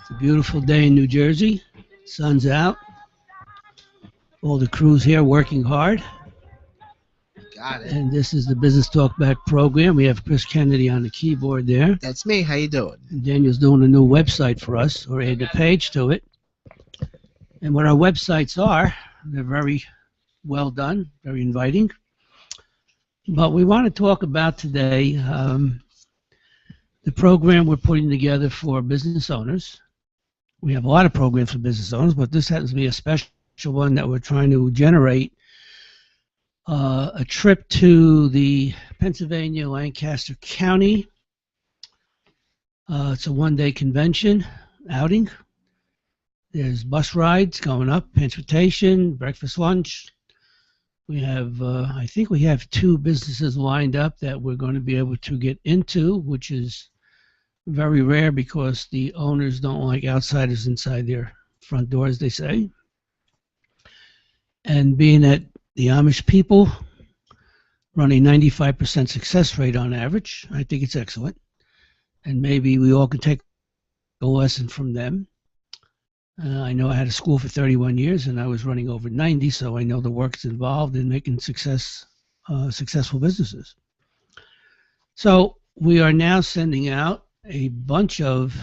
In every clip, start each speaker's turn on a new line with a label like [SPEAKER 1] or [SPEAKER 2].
[SPEAKER 1] It's a beautiful day in New Jersey. Sun's out. All the crew's here working hard.
[SPEAKER 2] Got it.
[SPEAKER 1] And this is the Business Talkback program. We have Chris Kennedy on the keyboard there.
[SPEAKER 2] That's me. How you doing?
[SPEAKER 1] And Daniel's doing a new website for us, or add a page to it. And what our websites are, they're very well done, very inviting. But we want to talk about today the program we're putting together for business owners. We have a lot of programs for business owners, but this happens to be a special one that we're trying to generate. A trip to the Pennsylvania Lancaster County. It's a one-day convention outing. There's bus rides going up, transportation, breakfast, lunch. We have, I think we have 2 businesses lined up that we're going to be able to get into, which is very rare because the owners don't like outsiders inside their front doors, they say. And being that the Amish people run a 95% success rate on average, I think it's excellent. And maybe we all can take a lesson from them. I know I had a school for 31 years and I was running over 90, so I know the work is involved in making successful businesses. So we are now sending out a bunch of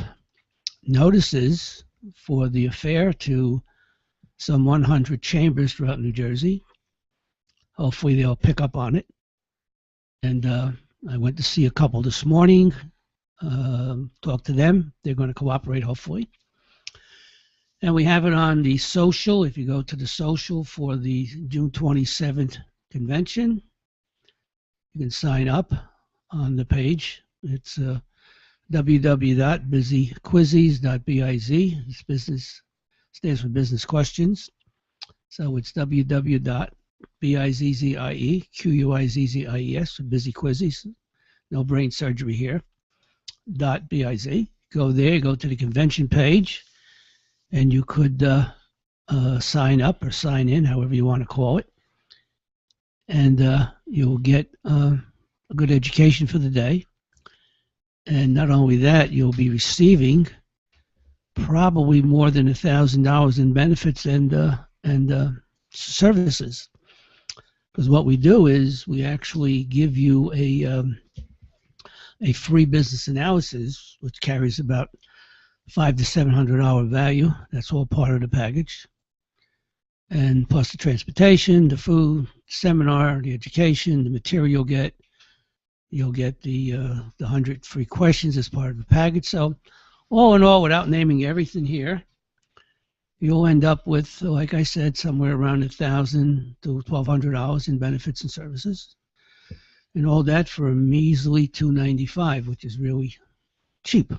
[SPEAKER 1] notices for the affair to some 100 chambers throughout New Jersey. Hopefully they'll pick up on it. And I went to see a couple this morning, talk to them. They're going to cooperate, hopefully. And we have it on the social. If you go to the social for the June 27th convention, you can sign up on the page. It's www.busyquizzes.biz. It's business, stands for business questions. So it's www.bizziequizzes, busy quizzes, no brain surgery here, .biz. Go there, go to the convention page, and you could sign up or sign in, however you want to call it. And you'll get a good education for the day. And not only that, you'll be receiving probably more than $1,000 in benefits and services. Because what we do is we actually give you a free business analysis, which carries about $500 to $700 value. That's all part of the package. And plus the transportation, the food, seminar, the education, the material you'll get the 100 free questions as part of the package. So all in all, without naming everything here, you'll end up with, like I said, somewhere around $1,000 to $1,200 in benefits and services. And all that for a measly $295, which is really cheap,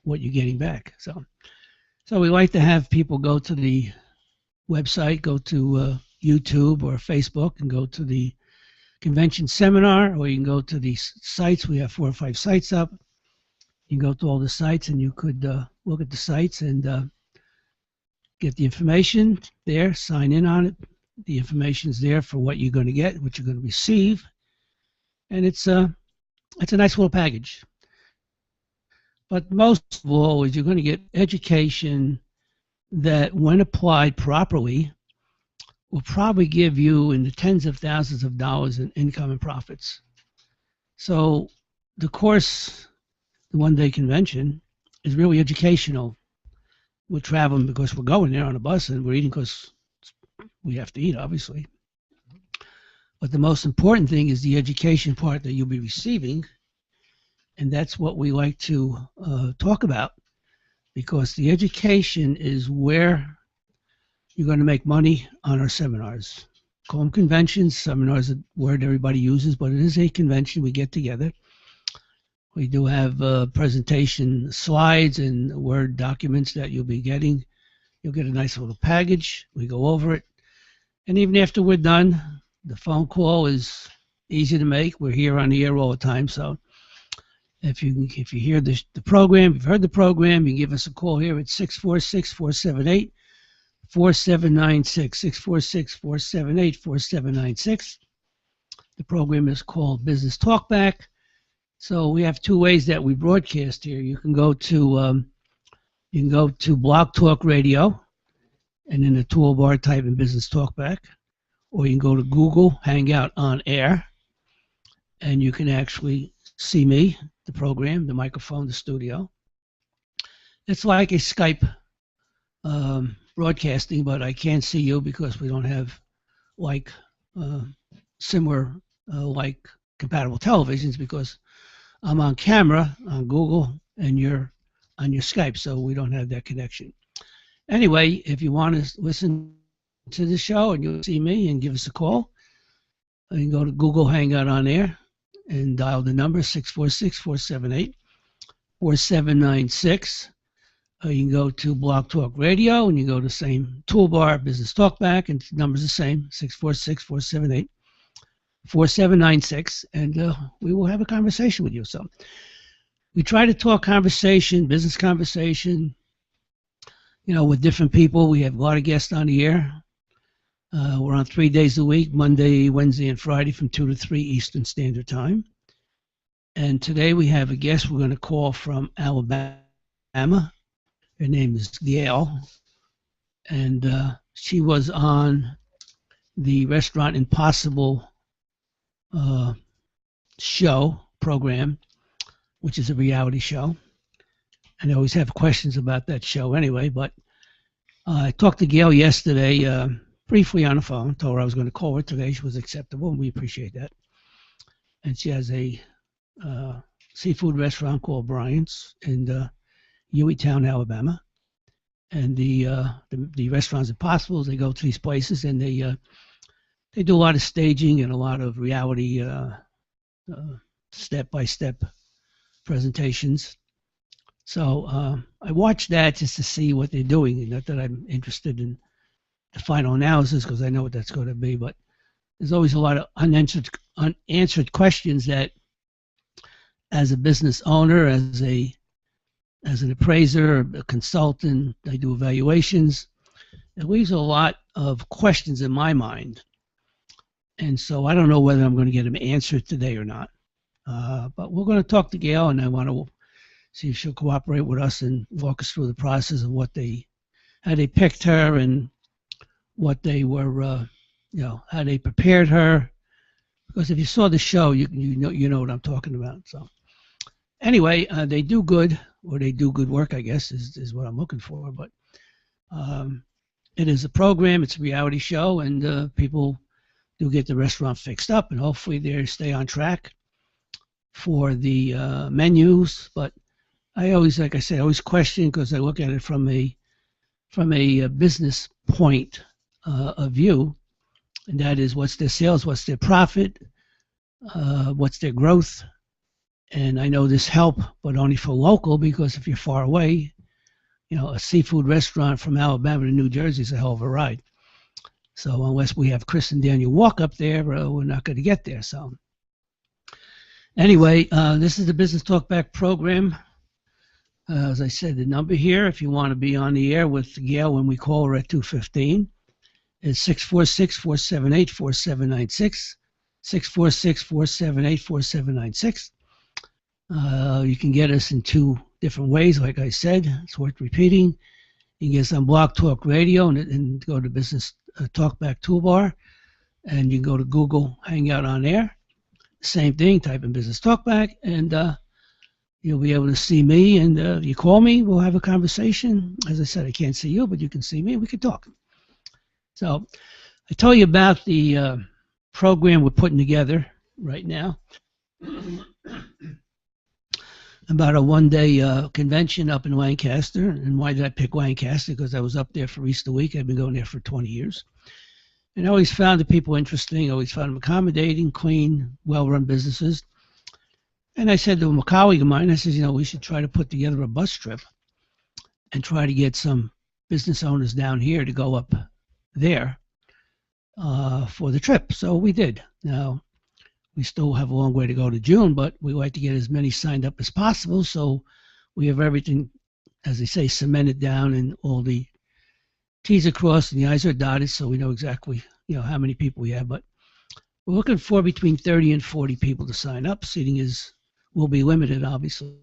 [SPEAKER 1] what you're getting back. So we like to have people go to the website, go to YouTube or Facebook and go to the convention seminar, or you can go to the sites. We have 4 or 5 sites up. You can go to all the sites and you could look at the sites and get the information there, sign in on it. The information is there for what you're going to get, what you're going to receive. And it's a nice little package. But most of all is you're going to get education that, when applied properly, will probably give you in the tens of thousands of dollars in income and profits. So the course, the one-day convention, is really educational. We're traveling because we're going there on a bus, and we're eating because we have to eat, obviously. But the most important thing is the education part that you'll be receiving, and that's what we like to talk about, because the education is where you're going to make money on our seminars. Call them conventions. Seminars are a word everybody uses, but it is a convention. We get together. We do have presentation slides and Word documents that you'll be getting. You'll get a nice little package. We go over it. And even after we're done, the phone call is easy to make. We're here on the air all the time. So if you hear the program, if you've heard the program, you can give us a call here at 646-478-4796, 646-478-4796. The program is called Business Talkback. So we have 2 ways that we broadcast here. You can go to You can go to Blog Talk Radio, and in the toolbar type in Business Talkback, or you can go to Google Hangout on Air, and you can actually see me, the program, the microphone, the studio. It's like a Skype broadcasting, but I can't see you because we don't have like similar like compatible televisions, because I'm on camera on Google and you're on your Skype, so we don't have that connection. Anyway, if you want to listen to the show and you'll see me and give us a call, you can go to Google Hangout on Air and dial the number 646-478-4796. You can go to Blog Talk Radio and you go to the same toolbar, Business Talkback, and the number's the same, 646-478-4796, and we will have a conversation with you. So we try to talk conversation, business conversation, with different people. We have a lot of guests on the air. We're on 3 days a week, Monday, Wednesday, and Friday from 2 to 3 Eastern Standard Time. And today we have a guest we're going to call from Alabama. Her name is Gail, and she was on the Restaurant Impossible program, which is a reality show. And I always have questions about that show anyway, but I talked to Gail yesterday briefly on the phone, told her I was going to call her today. She was acceptable, and we appreciate that. And she has a seafood restaurant called Bryant's in Hueytown, Alabama. And the Restaurants Impossible, they go to these places and they do a lot of staging and a lot of reality step-by-step presentations. So I watched that just to see what they're doing. Not that I'm interested in the final analysis, because I know what that's going to be, but there's always a lot of unanswered questions that, as a business owner, as an appraiser, a consultant, I do evaluations, it leaves a lot of questions in my mind. And so I don't know whether I'm going to get them answered today or not. But we're going to talk to Gail, and I want to see if she'll cooperate with us and walk us through the process of how they picked her and what they were, how they prepared her. Because if you saw the show, you know what I'm talking about. So anyway, they do good work, I guess, is what I'm looking for. But it is a program, it's a reality show, and people do get the restaurant fixed up, and hopefully they stay on track for the menus. But I always, like I said, question, because I look at it from a business point of view, and that is, what's their sales, what's their profit, what's their growth. And I know this help, but only for local, because if you're far away, a seafood restaurant from Alabama to New Jersey is a hell of a ride. So unless we have Chris and Daniel walk up there, we're not going to get there. So anyway, this is the Business Talkback program. As I said, the number here, if you want to be on the air with Gail when we call her at 2:15, is 646-478-4796, 646-478-4796. You can get us in two different ways, like I said. It's worth repeating. You can get us on Blog Talk Radio and go to Business Talkback toolbar, and you can go to Google Hangout on Air. Same thing, type in Business Talkback, and you'll be able to see me, and you call me, we'll have a conversation. As I said, I can't see you, but you can see me, and we can talk. So I told you about the program we're putting together right now, about a one-day convention up in Lancaster. And why did I pick Lancaster? Because I was up there for Easter week. I've been going there for 20 years. And I always found the people interesting, always found them accommodating, clean, well-run businesses. And I said to a colleague of mine, I said, we should try to put together a bus trip and try to get some business owners down here to go up there for the trip. So we did. Now, we still have a long way to go to June, but we like to get as many signed up as possible, so we have everything, as they say, cemented down, and all the T's are crossed and the I's are dotted, so we know exactly how many people we have. But we're looking for between 30 and 40 people to sign up. Seating will be limited, obviously.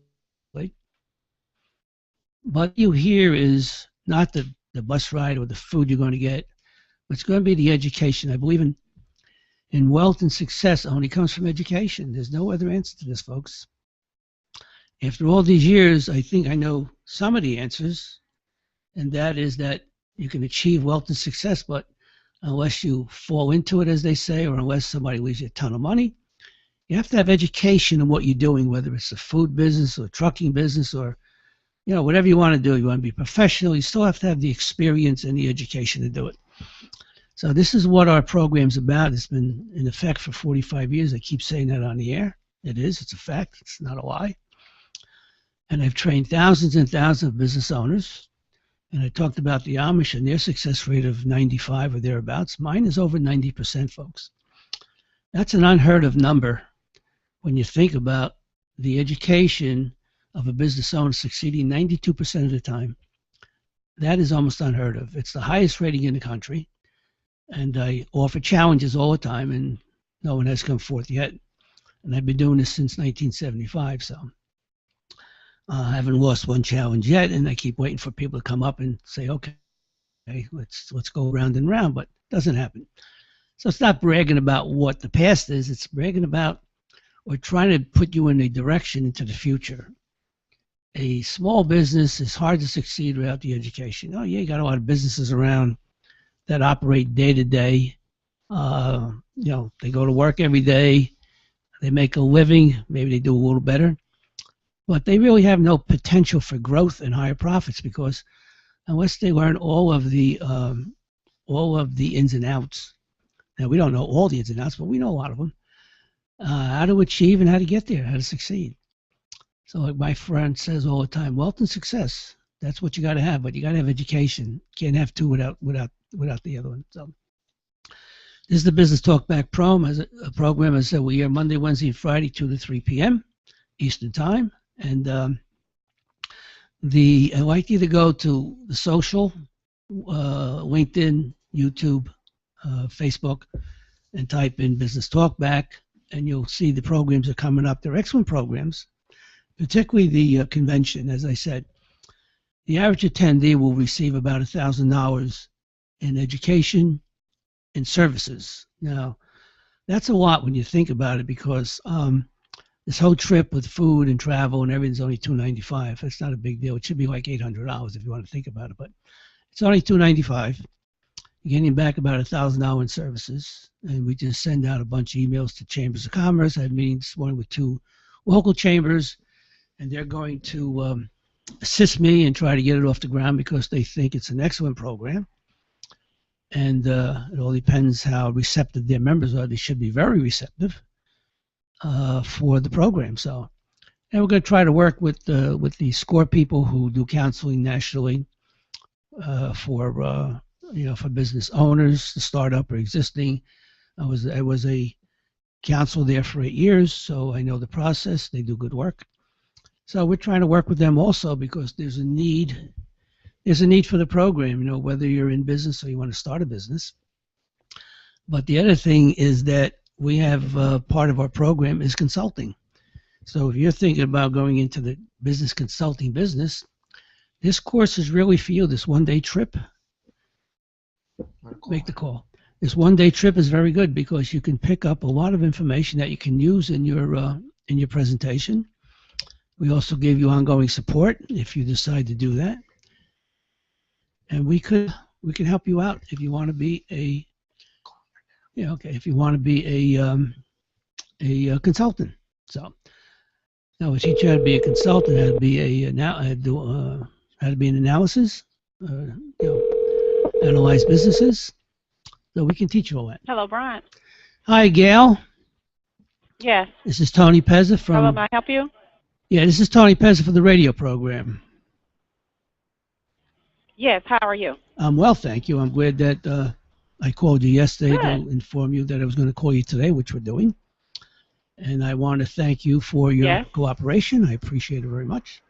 [SPEAKER 1] But you hear is not the bus ride or the food you're going to get. It's going to be the education. I believe in wealth and success only comes from education. There's no other answer to this, folks. After all these years, I think I know some of the answers, and that is that you can achieve wealth and success, but unless you fall into it, as they say, or unless somebody leaves you a ton of money, you have to have education in what you're doing, whether it's a food business or a trucking business or whatever you want to do. You want to be professional, you still have to have the experience and the education to do it. So this is what our program's about. It's been in effect for 45 years. I keep saying that on the air. It is. It's a fact. It's not a lie. And I've trained thousands and thousands of business owners. And I talked about the Amish and their success rate of 95 or thereabouts. Mine is over 90%, folks. That's an unheard of number when you think about the education of a business owner succeeding 92% of the time. That is almost unheard of. It's the highest rating in the country. And I offer challenges all the time, and no one has come forth yet. And I've been doing this since 1975, so I haven't lost one challenge yet. And I keep waiting for people to come up and say, "Okay, let's go round and round," but it doesn't happen. So it's not bragging about what the past is. It's bragging about or trying to put you in a direction into the future. A small business is hard to succeed without the education. Oh yeah, you got a lot of businesses around that operate day to day. They go to work every day. They make a living. Maybe they do a little better, but they really have no potential for growth and higher profits because unless they learn all of the ins and outs. Now we don't know all the ins and outs, but we know a lot of them. How to achieve and how to get there, how to succeed. So like my friend says all the time, wealth and success. That's what you got to have, but you got to have education. Can't have two without the other one. So this is the Business Talk Back program. As I said, we are Monday, Wednesday, and Friday, 2 to 3 p.m. Eastern Time. And I'd like you to go to the social, LinkedIn, YouTube, Facebook, and type in Business Talk Back, and you'll see the programs are coming up. They're excellent programs, particularly the convention. As I said, the average attendee will receive about $1,000 in education and services. Now, that's a lot when you think about it because this whole trip with food and travel and everything's only $295. That's not a big deal. It should be like $800 if you want to think about it, but it's only $295. You're getting back about $1,000 in services, and we just send out a bunch of emails to chambers of commerce. I had meetings this morning with 2 local chambers, and they're going to assist me and try to get it off the ground because they think it's an excellent program. And it all depends how receptive their members are. They should be very receptive for the program. So, and we're going to try to work with the SCORE people who do counseling nationally for business owners, the startup or existing. I was a counselor there for 8 years, so I know the process. They do good work. So we're trying to work with them also because there's a need. There's a need for the program, whether you're in business or you want to start a business. But the other thing is that we have part of our program is consulting. So if you're thinking about going into the business consulting business, this course is really for you. This one-day trip, make the call. This one-day trip is very good because you can pick up a lot of information that you can use in your presentation. We also give you ongoing support if you decide to do that. And we can help you out if you want to be if you want to be a consultant. So now we teach you how to be a consultant, how to be how to be an analysis, analyze businesses. So we can teach you all that.
[SPEAKER 3] Hello, Brian.
[SPEAKER 1] Hi, Gail.
[SPEAKER 3] Yes.
[SPEAKER 1] This is Tony Pezza from.
[SPEAKER 3] Hello, may I help you?
[SPEAKER 1] Yeah, this is Tony Pezza for the radio program.
[SPEAKER 3] Yes, how are you?
[SPEAKER 1] I'm well, thank you. I'm glad that I called you yesterday to
[SPEAKER 3] Good.
[SPEAKER 1] inform you that I was going to call you today, which we're doing. And I want to thank you for your cooperation. I appreciate it very much.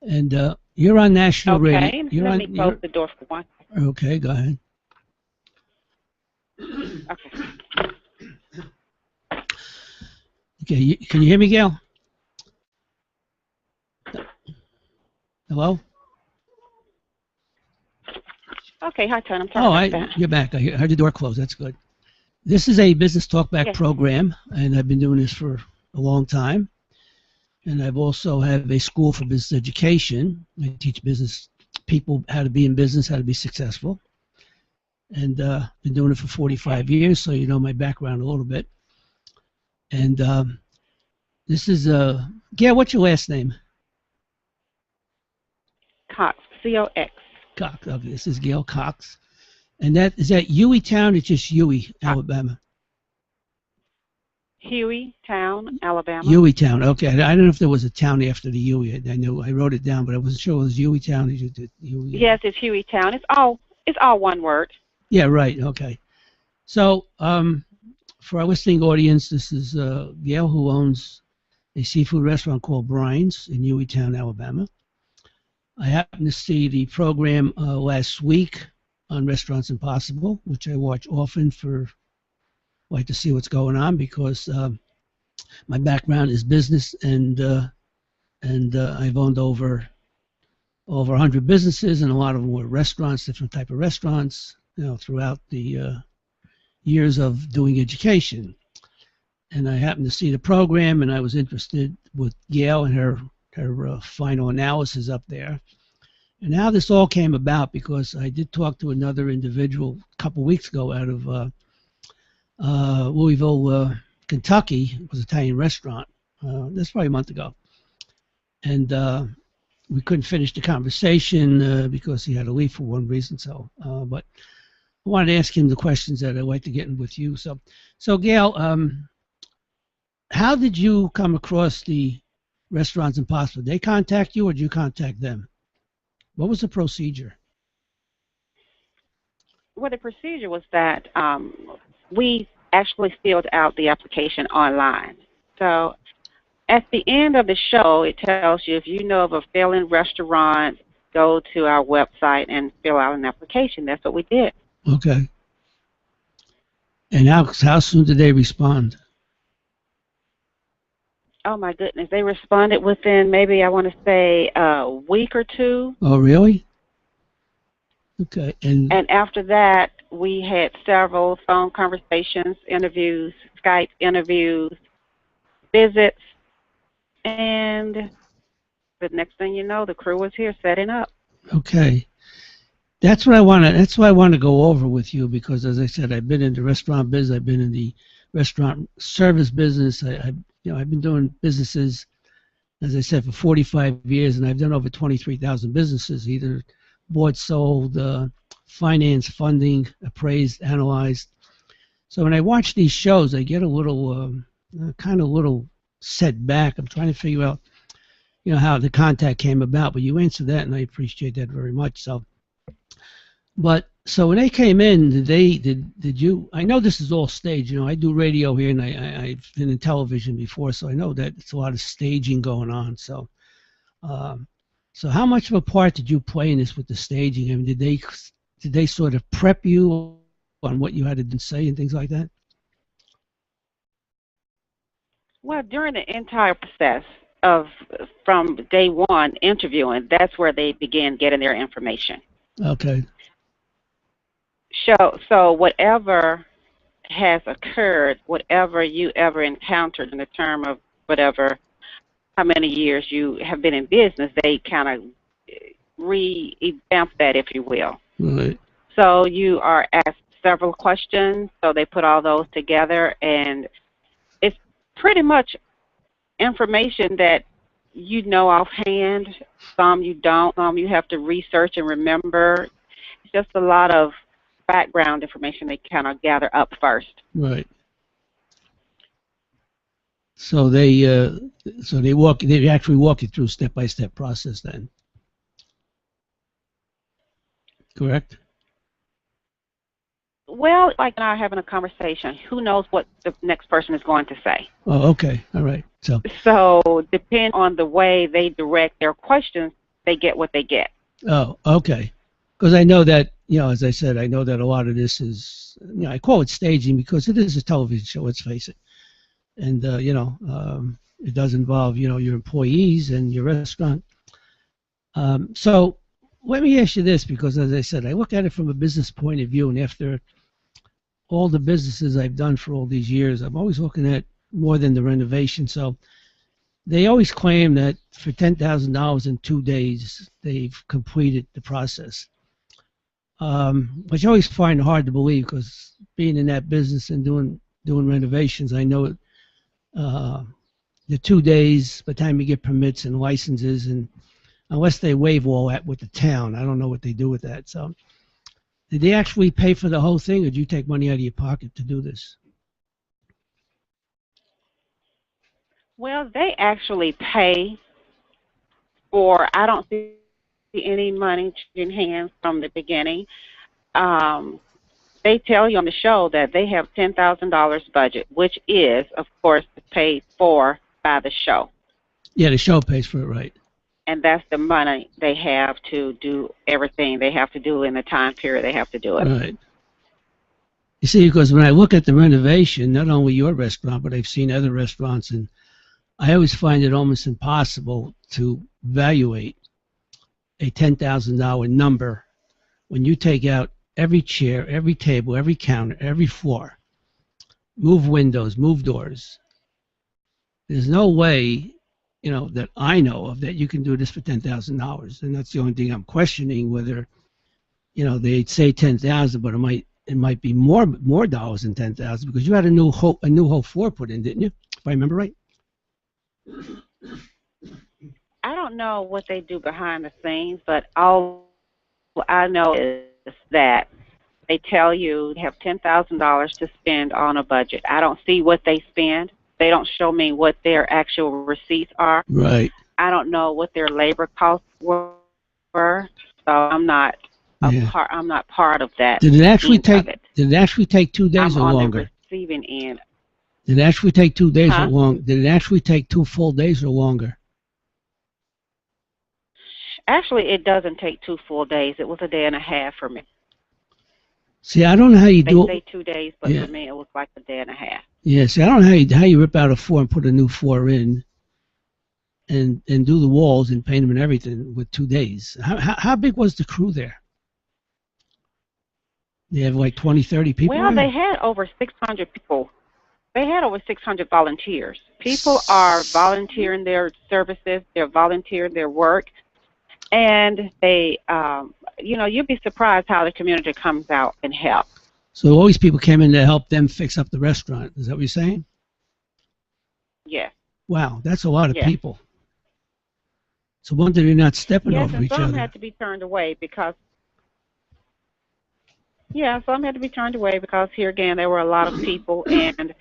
[SPEAKER 1] And you're on national radio.
[SPEAKER 3] Okay, let me close the door for one.
[SPEAKER 1] Okay, go ahead.
[SPEAKER 3] Okay.
[SPEAKER 1] Okay, can you hear me, Gail? Hello?
[SPEAKER 3] Okay, hi, Tony. I'm sorry about that.
[SPEAKER 1] You're back. I heard the door close. That's good. This is a business talkback
[SPEAKER 3] Yes.
[SPEAKER 1] program, and I've been doing this for a long time. And I've also have a school for business education. I teach business people how to be in business, how to be successful. And been doing it for 45 years, so you know my background a little bit. And this is Gail. What's your last name?
[SPEAKER 3] Cox, C-O-X.
[SPEAKER 1] Cox. Okay, this is Gail Cox. And is that Hueytown or just Huey, Alabama?
[SPEAKER 3] Hueytown, Alabama.
[SPEAKER 1] Hueytown. Okay, I don't know if there was a town after the Huey. I know I wrote it down, but I wasn't sure it was Hueytown.
[SPEAKER 3] Yes, it's Hueytown. It's all one word.
[SPEAKER 1] Yeah, right. Okay. So for our listening audience, this is Gail, who owns a seafood restaurant called Brian's in Hueytown, Alabama. I happened to see the program last week on Restaurants Impossible, which I watch often like to see what's going on, because my background is business, and I've owned over 100 businesses, and a lot of them were restaurants, different type of restaurants, throughout the years of doing education. And I happened to see the program, and I was interested with Gail and her final analysis up there. And how this all came about, because I did talk to another individual a couple weeks ago out of Louisville, Kentucky. It was an Italian restaurant. That's probably a month ago. And we couldn't finish the conversation because he had to leave for one reason. But I wanted to ask him the questions that I'd like to get in with you. So Gail, how did you come across the Restaurants Impossible? Did they contact you, or did you contact them? What was the procedure?
[SPEAKER 3] Well, the procedure was that we actually filled out the application online. So at the end of the show, it tells you if you know of a failing restaurant, go to our website and fill out an application. That's what we did.
[SPEAKER 1] Okay. And how soon did they respond?
[SPEAKER 3] Oh, my goodness. They responded within maybe, I want to say, a week or two.
[SPEAKER 1] Oh, really? Okay. And
[SPEAKER 3] after that, we had several phone conversations, interviews, Skype interviews, visits, and the next thing you know, the crew was here setting up.
[SPEAKER 1] Okay. That's what I want to go over with you, because, as I said, I've been in the restaurant business. I've been in the restaurant service business. I've been doing businesses, as I said, for 45 years, and I've done over 23,000 businesses, either bought, sold, financed, funding, appraised, analyzed. So when I watch these shows, I get a little set back. I'm trying to figure out, how the contact came about. But you answered that, and I appreciate that very much. So when they came in, did you? I know this is all staged. I do radio here, and I've been in television before, so I know that it's a lot of staging going on. So how much of a part did you play in this with the staging? I mean, did they sort of prep you on what you had to say and things like that?
[SPEAKER 3] Well, during the entire process from day one interviewing, that's where they began getting their information.
[SPEAKER 1] Okay.
[SPEAKER 3] So whatever has occurred, whatever you ever encountered in the term of how many years you have been in business, they kind of revamp that, if you will.
[SPEAKER 1] Right.
[SPEAKER 3] So you are asked several questions, so they put all those together, and it's pretty much information that you know offhand. Some you don't. Some you have to research and remember. It's just a lot of background information they kind of gather up first.
[SPEAKER 1] Right. So they actually walk you through step-by-step process then. Correct?
[SPEAKER 3] Well, like now having a conversation, who knows what the next person is going to say.
[SPEAKER 1] Oh, okay. All right.
[SPEAKER 3] So depending on the way they direct their questions, they get what they get.
[SPEAKER 1] Oh, okay. Because I know that, as I said, I know that a lot of this is, I call it staging because it is a television show, let's face it. And, it does involve, your employees and your restaurant. So let me ask you this, because as I said, I look at it from a business point of view, and after all the businesses I've done for all these years, I'm always looking at more than the renovation. So they always claim that for $10,000 in 2 days, they've completed the process, which I always find hard to believe, because being in that business and doing renovations, I know the 2 days by the time you get permits and licenses, and unless they waive all that with the town, I don't know what they do with that. So did they actually pay for the whole thing, or did you take money out of your pocket to do this?
[SPEAKER 3] Well, they actually pay for. I don't see any money in hands from the beginning. Um, they tell you on the show that they have $10,000 budget, which is, of course, paid for by the show,
[SPEAKER 1] Yeah, the show pays for it, right?
[SPEAKER 3] and that's the money they have to do everything they have to do in the time period they have to do it.
[SPEAKER 1] Right. You see, because when I look at the renovation, not only your restaurant, but I've seen other restaurants, and I always find it almost impossible to evaluate a $10,000 number when you take out every chair, every table, every counter, every floor, move windows, move doors. There's no way, that I know of, that you can do this for $10,000, and that's the only thing I'm questioning, whether they say 10,000, but it might be more dollars than 10,000, because you had a new whole floor put in, didn't you? If I remember right.
[SPEAKER 3] I don't know what they do behind the scenes, but all I know is that they tell you they have $10,000 to spend on a budget. I don't see what they spend. They don't show me what their actual receipts are.
[SPEAKER 1] Right.
[SPEAKER 3] I don't know what their labor costs were, so I'm not
[SPEAKER 1] Yeah.
[SPEAKER 3] I'm not part of that.
[SPEAKER 1] Did it actually
[SPEAKER 3] end of
[SPEAKER 1] take?
[SPEAKER 3] it.
[SPEAKER 1] Did it actually take 2 days
[SPEAKER 3] I'm
[SPEAKER 1] or
[SPEAKER 3] on
[SPEAKER 1] longer?
[SPEAKER 3] the receiving end.
[SPEAKER 1] Did it actually take 2 days or
[SPEAKER 3] Huh?
[SPEAKER 1] long? Did it actually take 2 full days or longer?
[SPEAKER 3] Actually, it doesn't take 2 full days. It was a day and a half for me.
[SPEAKER 1] See, I don't know how you
[SPEAKER 3] They
[SPEAKER 1] do
[SPEAKER 3] say
[SPEAKER 1] it.
[SPEAKER 3] 2 days, but
[SPEAKER 1] Yeah.
[SPEAKER 3] for me, it was like a day and a half.
[SPEAKER 1] Yeah. See, I don't know how you rip out a floor and put a new floor in, and do the walls and paint them and everything with 2 days. How big was the crew there? They have like 20, 30 people
[SPEAKER 3] Well,
[SPEAKER 1] there?
[SPEAKER 3] they had over 600 people. They had over 600 volunteers. People are volunteering their services. They're volunteering their work. And you'd be surprised how the community comes out and helps.
[SPEAKER 1] So all these people came in to help them fix up the restaurant. Is that what you're saying?
[SPEAKER 3] Yes.
[SPEAKER 1] Wow, that's a lot of
[SPEAKER 3] Yes.
[SPEAKER 1] people. So wonder they're not stepping
[SPEAKER 3] Yes,
[SPEAKER 1] over
[SPEAKER 3] and
[SPEAKER 1] each
[SPEAKER 3] some
[SPEAKER 1] other.
[SPEAKER 3] had to be turned away because, some had to be turned away because here again there were a lot of people, and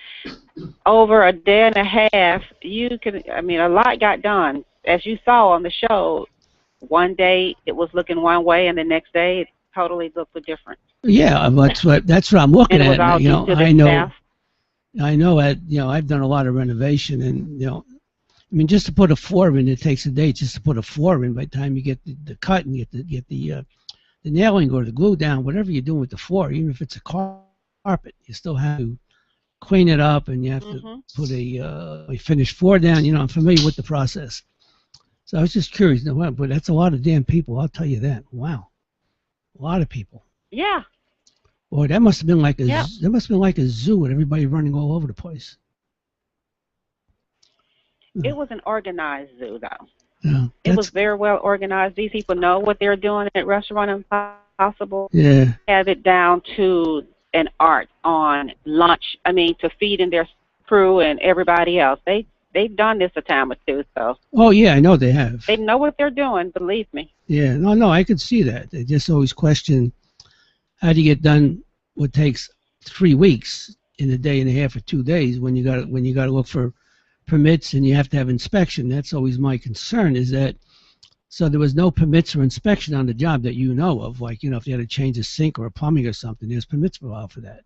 [SPEAKER 3] over a day and a half, a lot got done. As you saw on the show, one day it was looking one way, and the next day it totally looked different.
[SPEAKER 1] Yeah, that's what I'm looking
[SPEAKER 3] And it was
[SPEAKER 1] at.
[SPEAKER 3] all due to
[SPEAKER 1] I
[SPEAKER 3] the
[SPEAKER 1] know,
[SPEAKER 3] staff.
[SPEAKER 1] I've done a lot of renovation, and just to put a floor in, it takes a day just to put a floor in. By the time you get the cut and get the nailing or the glue down, whatever you're doing with the floor, even if it's a carpet, you still have to clean it up, and you have to
[SPEAKER 3] Mhm.
[SPEAKER 1] put a finished floor down. I'm familiar with the process. So I was just curious. But that's a lot of damn people. I'll tell you that. Wow, a lot of people.
[SPEAKER 3] Yeah.
[SPEAKER 1] Boy, that must have been like
[SPEAKER 3] Yeah.
[SPEAKER 1] that must have been like a zoo with everybody running all over the place.
[SPEAKER 3] It was an organized zoo, though.
[SPEAKER 1] Yeah,
[SPEAKER 3] It was very well organized. These people know what they're doing at Restaurant Impossible.
[SPEAKER 1] yeah.
[SPEAKER 3] Have it down to an art on lunch. To feeding their crew and everybody else. They've done this a time or two, so
[SPEAKER 1] Oh yeah, I know they have.
[SPEAKER 3] they know what they're doing. Believe me.
[SPEAKER 1] Yeah, no, I could see that. They just always question how do you get done what takes 3 weeks in a day and a half or 2 days when you got to look for permits and you have to have inspection. That's always my concern. Is that so there was no permits or inspection on the job that you know of? Like if you had to change a sink or a plumbing or something, there's permits filed for that,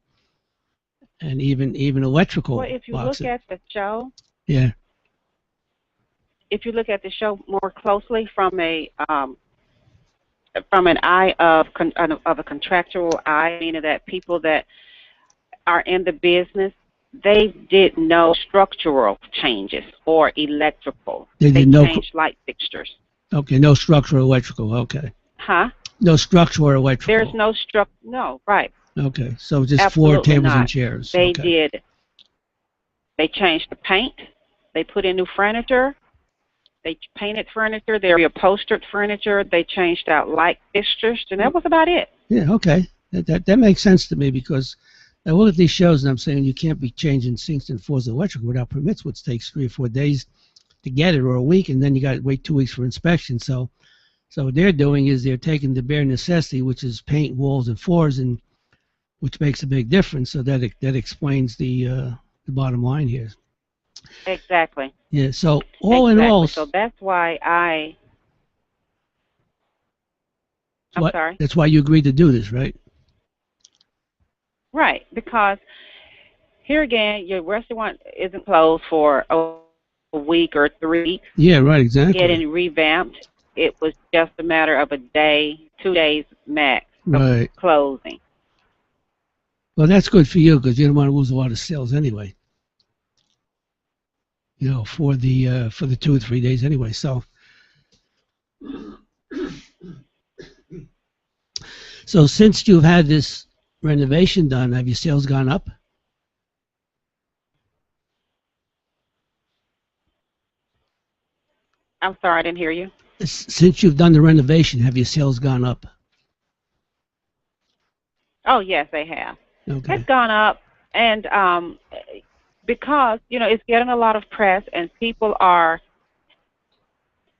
[SPEAKER 1] and even electrical.
[SPEAKER 3] Well, if you
[SPEAKER 1] boxes.
[SPEAKER 3] look at the show,
[SPEAKER 1] Yeah.
[SPEAKER 3] if you look at the show more closely from an eye of a contractual eye, meaning that people that are in the business, they did no structural changes or electrical.
[SPEAKER 1] They
[SPEAKER 3] They
[SPEAKER 1] did no.
[SPEAKER 3] changed light fixtures.
[SPEAKER 1] Okay, no structural electrical. Okay.
[SPEAKER 3] Huh?
[SPEAKER 1] No structural or electrical.
[SPEAKER 3] There's no no, right.
[SPEAKER 1] Okay, so just floor,
[SPEAKER 3] Absolutely
[SPEAKER 1] tables, and
[SPEAKER 3] not.
[SPEAKER 1] chairs.
[SPEAKER 3] They
[SPEAKER 1] Okay.
[SPEAKER 3] did, they changed the paint, they put in new furniture, they painted furniture, they reupholstered furniture, they changed out light fixtures, and that was about it.
[SPEAKER 1] Yeah, okay. That makes sense to me because I look at these shows and I'm saying you can't be changing sinks and floors and electrical without permits, which takes 3 or 4 days to get it or a week, and then you got to wait 2 weeks for inspection. So what they're doing is they're taking the bare necessity, which is paint, walls, and floors, and which makes a big difference. So that explains the bottom line here.
[SPEAKER 3] Exactly.
[SPEAKER 1] Yeah. So all in all,
[SPEAKER 3] So that's why I'm sorry.
[SPEAKER 1] that's why you agreed to do this, right?
[SPEAKER 3] Right, because here again, your restaurant isn't closed for a week or 3 weeks.
[SPEAKER 1] Yeah. Right. Exactly.
[SPEAKER 3] Getting revamped. It was just a matter of a day, 2 days max of
[SPEAKER 1] Right.
[SPEAKER 3] closing.
[SPEAKER 1] Well, that's good for you because you don't want to lose a lot of sales anyway. You know, for the 2 or 3 days anyway. So since you've had this renovation done, have your sales gone up?
[SPEAKER 3] I'm sorry, I didn't hear you.
[SPEAKER 1] Since you've done the renovation, have your sales gone up?
[SPEAKER 3] Oh, yes, they have.
[SPEAKER 1] Okay.
[SPEAKER 3] It's gone up, and because, it's getting a lot of press, and people are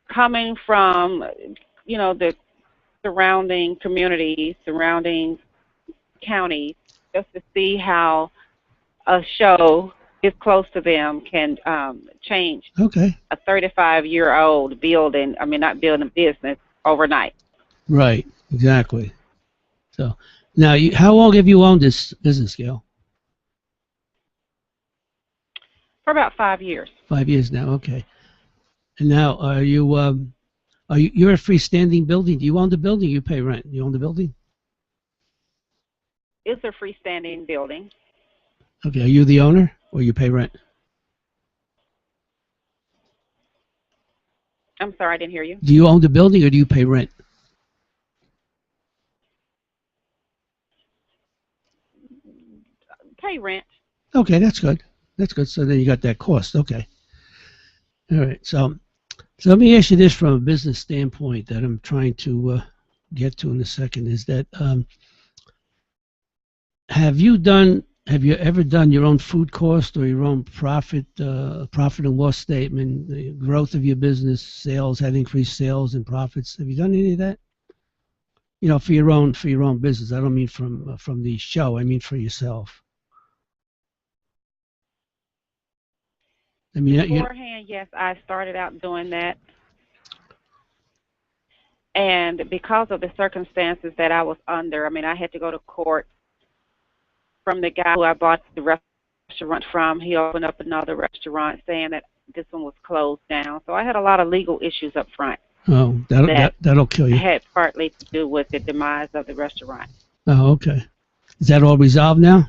[SPEAKER 3] coming from, the surrounding communities, surrounding counties, just to see how a show is close to them can change
[SPEAKER 1] Okay.
[SPEAKER 3] a 35-year-old building, not building business overnight.
[SPEAKER 1] Right. Exactly. So now, how long have you owned this business, Gail?
[SPEAKER 3] For about 5 years.
[SPEAKER 1] 5 years now. Okay. And now, you're a freestanding building? Do you own the building? Or you pay rent? You own the building?
[SPEAKER 3] It's a freestanding building.
[SPEAKER 1] Okay. Are you the owner, or you pay rent?
[SPEAKER 3] I'm sorry, I didn't hear you.
[SPEAKER 1] Do you own the building, or do you pay rent?
[SPEAKER 3] Pay rent.
[SPEAKER 1] Okay, that's good. That's good. So then you got that cost. Okay. All right. So let me ask you this from a business standpoint that I'm trying to get to in a second. Is that have you ever done your own food cost or your own profit and loss statement, the growth of your business, sales, had increased sales and profits? Have you done any of that? For your own business. I don't mean from the show. I mean for yourself. I mean,
[SPEAKER 3] beforehand, yes, I started out doing that. And because of the circumstances that I was under, I had to go to court from the guy who I bought the restaurant from. He opened up another restaurant saying that this one was closed down. So I had a lot of legal issues up front.
[SPEAKER 1] Oh, that'll kill you.
[SPEAKER 3] Had partly to do with the demise of the restaurant.
[SPEAKER 1] Oh, okay. Is that all resolved now?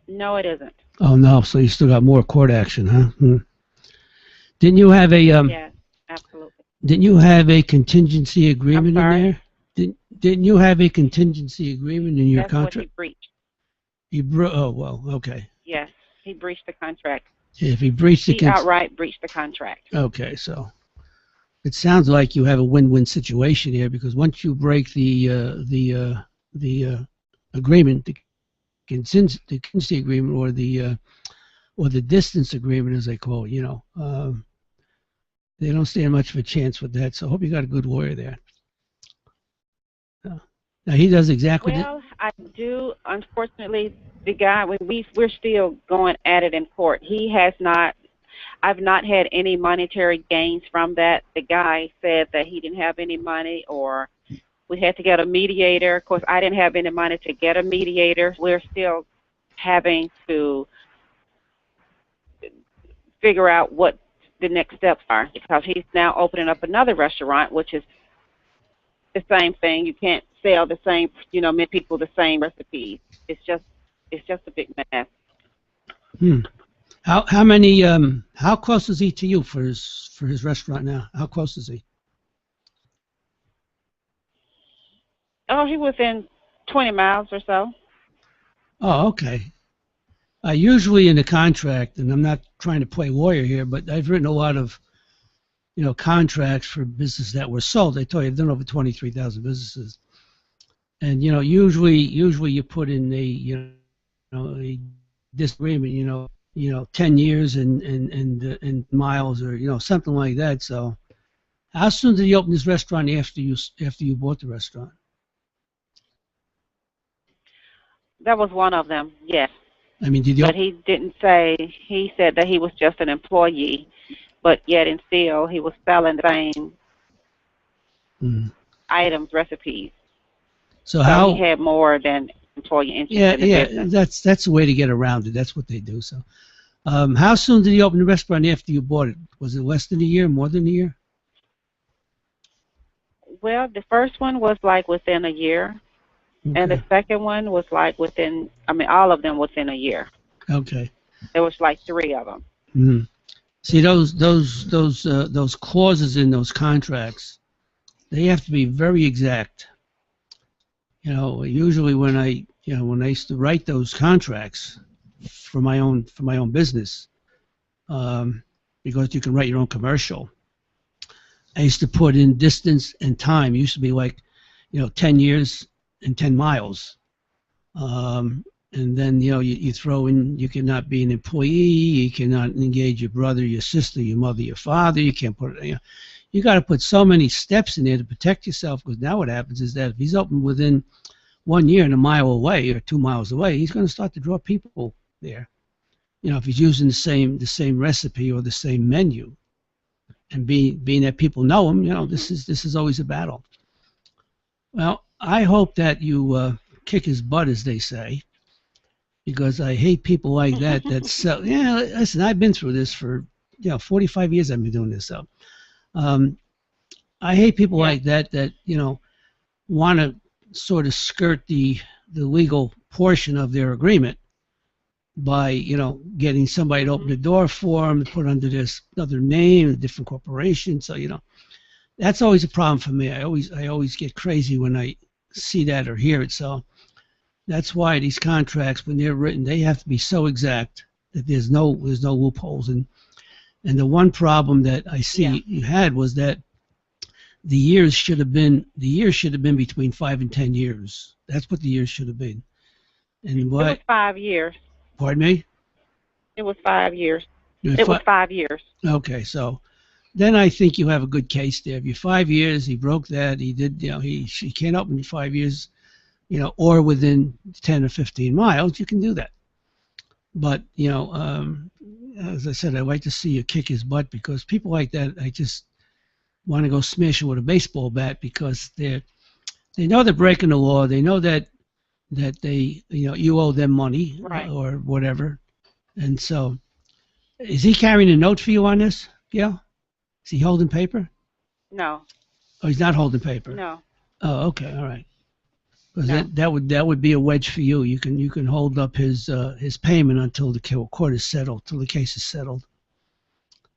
[SPEAKER 3] No, it isn't.
[SPEAKER 1] Oh no, so you still got more court action, huh? Didn't you have a
[SPEAKER 3] Yes, absolutely.
[SPEAKER 1] Didn't you have a contingency agreement
[SPEAKER 3] I'm sorry?
[SPEAKER 1] in there? Didn't you have a contingency agreement in your
[SPEAKER 3] That's
[SPEAKER 1] contract?
[SPEAKER 3] what he breached.
[SPEAKER 1] Oh well, okay.
[SPEAKER 3] Yes, he breached the contract.
[SPEAKER 1] If he breached the
[SPEAKER 3] He outright breached the contract.
[SPEAKER 1] Okay, so it sounds like you have a win-win situation here because once you break the agreement, the contingency agreement, or the distance agreement, as they call it, they don't stand much of a chance with that. So I hope you got a good lawyer there. Now he does exactly.
[SPEAKER 3] Well, I do. Unfortunately, the guy, we're still going at it in court. He has not. I've not had any monetary gains from that. The guy said that he didn't have any money, or we had to get a mediator. Of course, I didn't have any money to get a mediator. We're still having to figure out what the next steps are because he's now opening up another restaurant, which is the same thing. You can't sell the same, many people the same recipes. It's just a big mess.
[SPEAKER 1] How many how close is he to you for his restaurant now? How close is he?
[SPEAKER 3] Oh, he within 20 miles or so.
[SPEAKER 1] Oh, okay. Usually in the contract, and I'm not trying to play lawyer here, but I've written a lot of contracts for businesses that were sold. I tell you, I've done over 23,000 businesses, and usually you put in a disagreement, 10 years and miles or something like that. So, how soon did he open his restaurant after you bought the restaurant?
[SPEAKER 3] That was one of them, yes.
[SPEAKER 1] I mean, did he
[SPEAKER 3] But
[SPEAKER 1] open?
[SPEAKER 3] he didn't say, he said that he was just an employee, but yet and still he was selling the same
[SPEAKER 1] Mm.
[SPEAKER 3] items, recipes.
[SPEAKER 1] So
[SPEAKER 3] So he
[SPEAKER 1] how?
[SPEAKER 3] had more than employee interest
[SPEAKER 1] Yeah,
[SPEAKER 3] in the
[SPEAKER 1] yeah,
[SPEAKER 3] business.
[SPEAKER 1] that's the way to get around it. That's what they do. So, how soon did he open the restaurant after you bought it? Was it less than a year, more than a year?
[SPEAKER 3] Well, the first one was like within a year, and the
[SPEAKER 1] Okay,
[SPEAKER 3] second one was like within, I mean, all of them within a year.
[SPEAKER 1] okay.
[SPEAKER 3] There was like three of them.
[SPEAKER 1] Mm. See those clauses in those contracts, they have to be very exact. Usually when I used to write those contracts for my own business, um, because you can write your own commercial. I used to put in distance and time. It used to be like, 10 years and 10 miles. And then, you throw in, you cannot be an employee, you cannot engage your brother, your sister, your mother, your father. You can't put, you got to put so many steps in there to protect yourself, because now what happens is that if he's open within 1 year and a mile away or 2 miles away, he's going to start to draw people there. If he's using the same recipe or the same menu, and being that people know him, this is always a battle. Well, I hope that you kick his butt, as they say, because I hate people like that sell. Yeah, listen, I've been through this for 45 years. I've been doing this, so um, I hate people
[SPEAKER 3] Yeah.
[SPEAKER 1] like that want to sort of skirt the legal portion of their agreement by getting somebody to open the door for them, put under this other name, a different corporation. So that's always a problem for me. I always get crazy when I see that or hear it. So that's why these contracts, when they're written, they have to be so exact that there's no loopholes. And the one problem that I see
[SPEAKER 3] Yeah.
[SPEAKER 1] you had was that the years should have been between 5 and 10 years. That's what the years should have been. And
[SPEAKER 3] It was
[SPEAKER 1] what?
[SPEAKER 3] 5 years.
[SPEAKER 1] Pardon me?
[SPEAKER 3] It was 5 years. It
[SPEAKER 1] If
[SPEAKER 3] was
[SPEAKER 1] I-
[SPEAKER 3] 5 years.
[SPEAKER 1] Okay, so then I think you have a good case there. If you're 5 years, he broke that. He did. He can't open in 5 years. Or within 10 or 15 miles, you can do that. But as I said, I'd like to see you kick his butt, because people like that, I just want to go smash him with a baseball bat, because they know they're breaking the law. They know that they you owe them money,
[SPEAKER 3] Right.
[SPEAKER 1] or whatever. And so, is he carrying a note for you on this, Gail? Is he holding paper?
[SPEAKER 3] No.
[SPEAKER 1] Oh, he's not holding paper.
[SPEAKER 3] No.
[SPEAKER 1] Oh, okay, all right. Because
[SPEAKER 3] No.
[SPEAKER 1] that would be a wedge for you. You can hold up his payment until the court is settled, till the case is settled.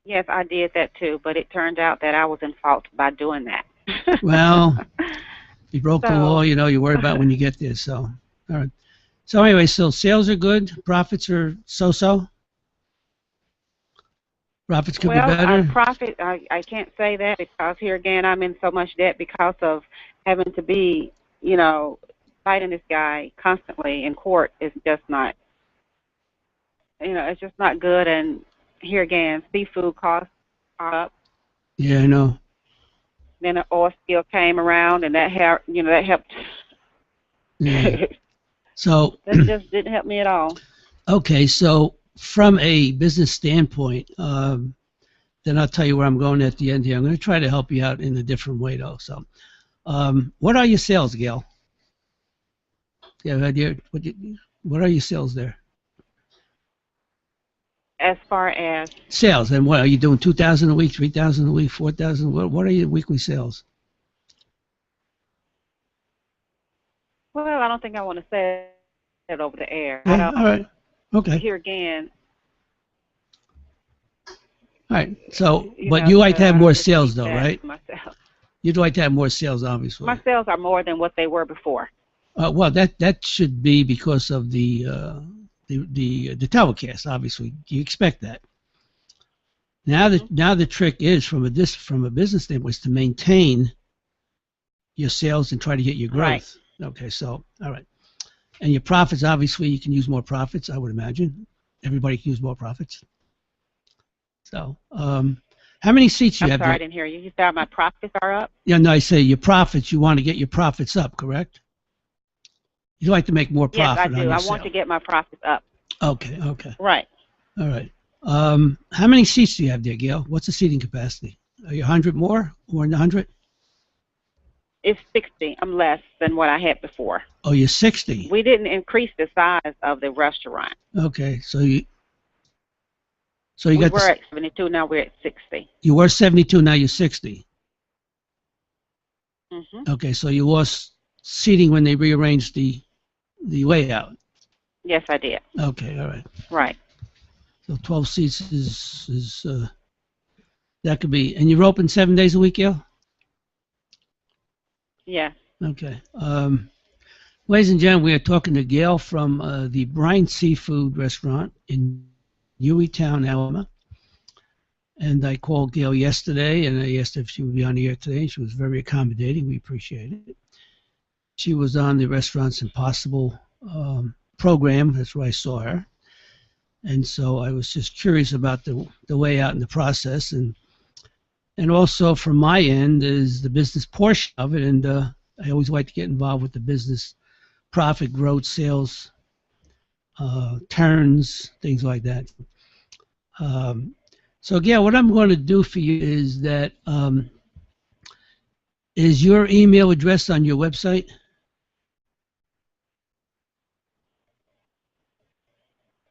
[SPEAKER 3] Yes, I did that too, but it turned out that I was in fault by doing that.
[SPEAKER 1] Well, you broke the law.
[SPEAKER 3] So,
[SPEAKER 1] You worry about when you get there. So, all right. So anyway, so sales are good. Profits are so-so. Profits could be
[SPEAKER 3] well,
[SPEAKER 1] better.
[SPEAKER 3] profit, I can't say that because here again, I'm in so much debt because of having to be, fighting this guy constantly in court is just not, it's just not good. And here again, seafood costs are up.
[SPEAKER 1] Yeah, I know.
[SPEAKER 3] Then the oil spill came around, and that helped. That helped.
[SPEAKER 1] Yeah. So,
[SPEAKER 3] That just didn't help me at all.
[SPEAKER 1] okay. So from a business standpoint, then I'll tell you where I'm going at the end here. I'm going to try to help you out in a different way, though. So, what are your sales, Gail? Do you have an idea? What are your sales there?
[SPEAKER 3] As far as,
[SPEAKER 1] Sales, and what are you doing? 2,000 a week, 3,000 a week, 4,000? What are your weekly sales?
[SPEAKER 3] well, I don't think I want to say it over the air. I
[SPEAKER 1] Yeah, all
[SPEAKER 3] don't.
[SPEAKER 1] right. Okay.
[SPEAKER 3] Here again,
[SPEAKER 1] All right. So,
[SPEAKER 3] You
[SPEAKER 1] but
[SPEAKER 3] know,
[SPEAKER 1] you like to
[SPEAKER 3] so
[SPEAKER 1] have
[SPEAKER 3] I
[SPEAKER 1] more
[SPEAKER 3] just
[SPEAKER 1] sales,
[SPEAKER 3] keep
[SPEAKER 1] though,
[SPEAKER 3] that
[SPEAKER 1] right?
[SPEAKER 3] to myself.
[SPEAKER 1] You'd like to have more sales, obviously.
[SPEAKER 3] My sales are more than what they were before.
[SPEAKER 1] Well, that should be because of the telecast. Obviously, you expect that. Now the trick is from a business standpoint was to maintain your sales and try to get your
[SPEAKER 3] Right.
[SPEAKER 1] growth. Okay, so all right, and your profits. Obviously, you can use more profits. I would imagine everybody can use more profits. So, how many seats you
[SPEAKER 3] I'm
[SPEAKER 1] have
[SPEAKER 3] sorry, I
[SPEAKER 1] there?
[SPEAKER 3] didn't hear you. You said my profits are up?
[SPEAKER 1] Yeah, no, I say your profits. You want to get your profits up, correct? You like to make more
[SPEAKER 3] Yes, I
[SPEAKER 1] profit on
[SPEAKER 3] do.
[SPEAKER 1] your
[SPEAKER 3] I want to
[SPEAKER 1] sale.
[SPEAKER 3] get my profits up.
[SPEAKER 1] Okay, okay,
[SPEAKER 3] Right.
[SPEAKER 1] all right. How many seats do you have there, Gail? What's the seating capacity? Are you 100 more or 100?
[SPEAKER 3] It's 60. I'm less than what I had before.
[SPEAKER 1] Oh, you're 60.
[SPEAKER 3] We didn't increase the size of the restaurant.
[SPEAKER 1] Okay, so you
[SPEAKER 3] We
[SPEAKER 1] got
[SPEAKER 3] were
[SPEAKER 1] this.
[SPEAKER 3] at 72. Now we're at 60.
[SPEAKER 1] You were 72. Now you're 60.
[SPEAKER 3] Hmm.
[SPEAKER 1] Okay, so you lost seating when they rearranged the layout.
[SPEAKER 3] Yes, I did.
[SPEAKER 1] Okay, all right.
[SPEAKER 3] Right.
[SPEAKER 1] So 12 seats is that could be. And you're open 7 days a week, Gail?
[SPEAKER 3] Yes.
[SPEAKER 1] Okay. Ladies and gentlemen, we are talking to Gail from the Brine Seafood Restaurant in Hueytown, Alabama. And I called Gail yesterday, and I asked if she would be on the air today. She was very accommodating. We appreciate it. She was on the Restaurants Impossible program. That's where I saw her. And so I was just curious about the layout and the process. And also from my end is the business portion of it. And I always like to get involved with the business profit growth, sales, turns, things like that. So, Gail, what I'm going to do for you is that is your email address on your website?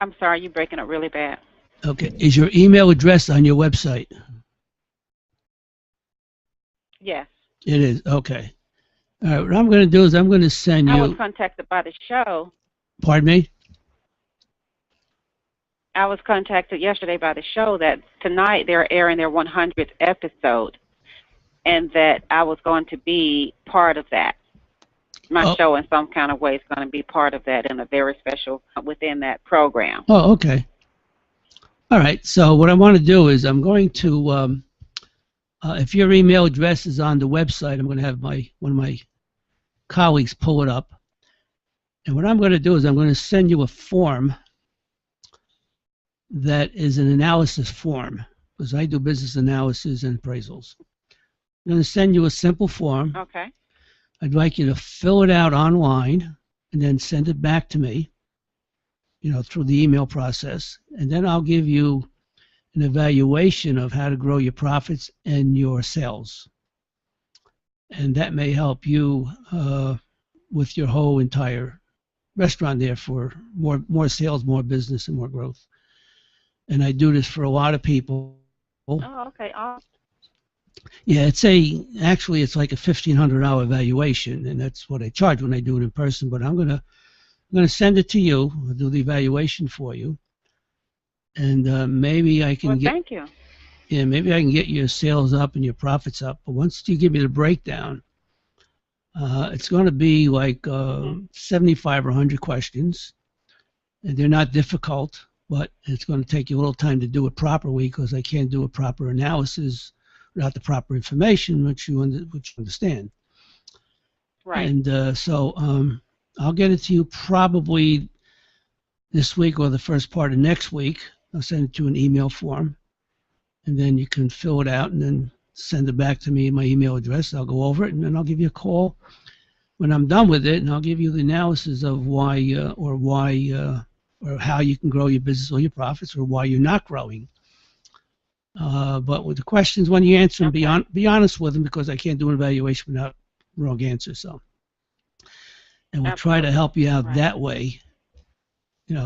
[SPEAKER 3] I'm sorry, you're breaking up really bad.
[SPEAKER 1] Okay. Is your email address on your website?
[SPEAKER 3] Yes.
[SPEAKER 1] It is. Okay. All right. What I'm going to do is I'm going to send
[SPEAKER 3] I was
[SPEAKER 1] you.
[SPEAKER 3] contacted by the show.
[SPEAKER 1] Pardon me?
[SPEAKER 3] I was contacted yesterday by the show that tonight they're airing their 100th episode, and that I was going to be part of that. My
[SPEAKER 1] Oh.
[SPEAKER 3] show in some kind of way is going to be part of that in a very special within that program.
[SPEAKER 1] Oh, okay. All right. So what I want to do is I'm going to, if your email address is on the website, I'm going to have one of my colleagues pull it up. And what I'm going to do is I'm going to send you a form that is an analysis form, because I do business analysis and appraisals. I'm going to send you a simple form.
[SPEAKER 3] Okay.
[SPEAKER 1] I'd like you to fill it out online and then send it back to me, through the email process. And then I'll give you an evaluation of how to grow your profits and your sales. And that may help you with your whole entire restaurant there for more sales, more business, and more growth. And I do this for a lot of people.
[SPEAKER 3] Oh, okay.
[SPEAKER 1] Yeah, it's like a $1,500 evaluation, and that's what I charge when I do it in person. But I'm gonna send it to you. I'll do the evaluation for you, and maybe I can
[SPEAKER 3] Thank you.
[SPEAKER 1] Yeah, maybe I can get your sales up and your profits up. But once you give me the breakdown, it's going to be like 75 or 100 questions, and they're not difficult, but it's going to take you a little time to do it properly because I can't do a proper analysis without the proper information, which you understand.
[SPEAKER 3] Right.
[SPEAKER 1] And so I'll get it to you probably this week or the first part of next week. I'll send it to an email form, and then you can fill it out and then send it back to me, my email address. I'll go over it, and then I'll give you a call when I'm done with it, and I'll give you the analysis of why or how you can grow your business or your profits, or why you're not growing. But with the questions, when you answer them, be honest with them, because I can't do an evaluation without wrong answers. So, and we'll try to help you out that way.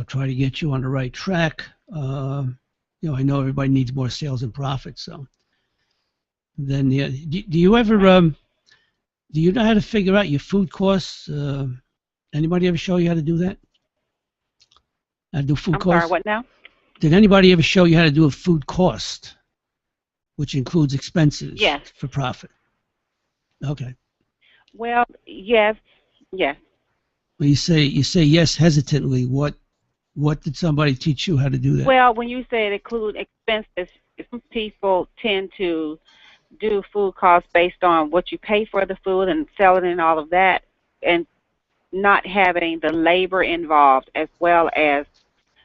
[SPEAKER 1] Try to get you on the right track. I know everybody needs more sales and profits. So, then do you ever do you know how to figure out your food costs? Anybody ever show you how to do that? How to do food costs?
[SPEAKER 3] I'm sorry. What now?
[SPEAKER 1] Did anybody ever show you how to do a food cost? which includes expenses
[SPEAKER 3] Yes.
[SPEAKER 1] for profit. Okay.
[SPEAKER 3] Well, yes, yes.
[SPEAKER 1] When you say yes hesitantly, what did somebody teach you how to do that?
[SPEAKER 3] Well, when you say it include expenses, some people tend to do food costs based on what you pay for the food and selling and all of that, and not having the labor involved as well as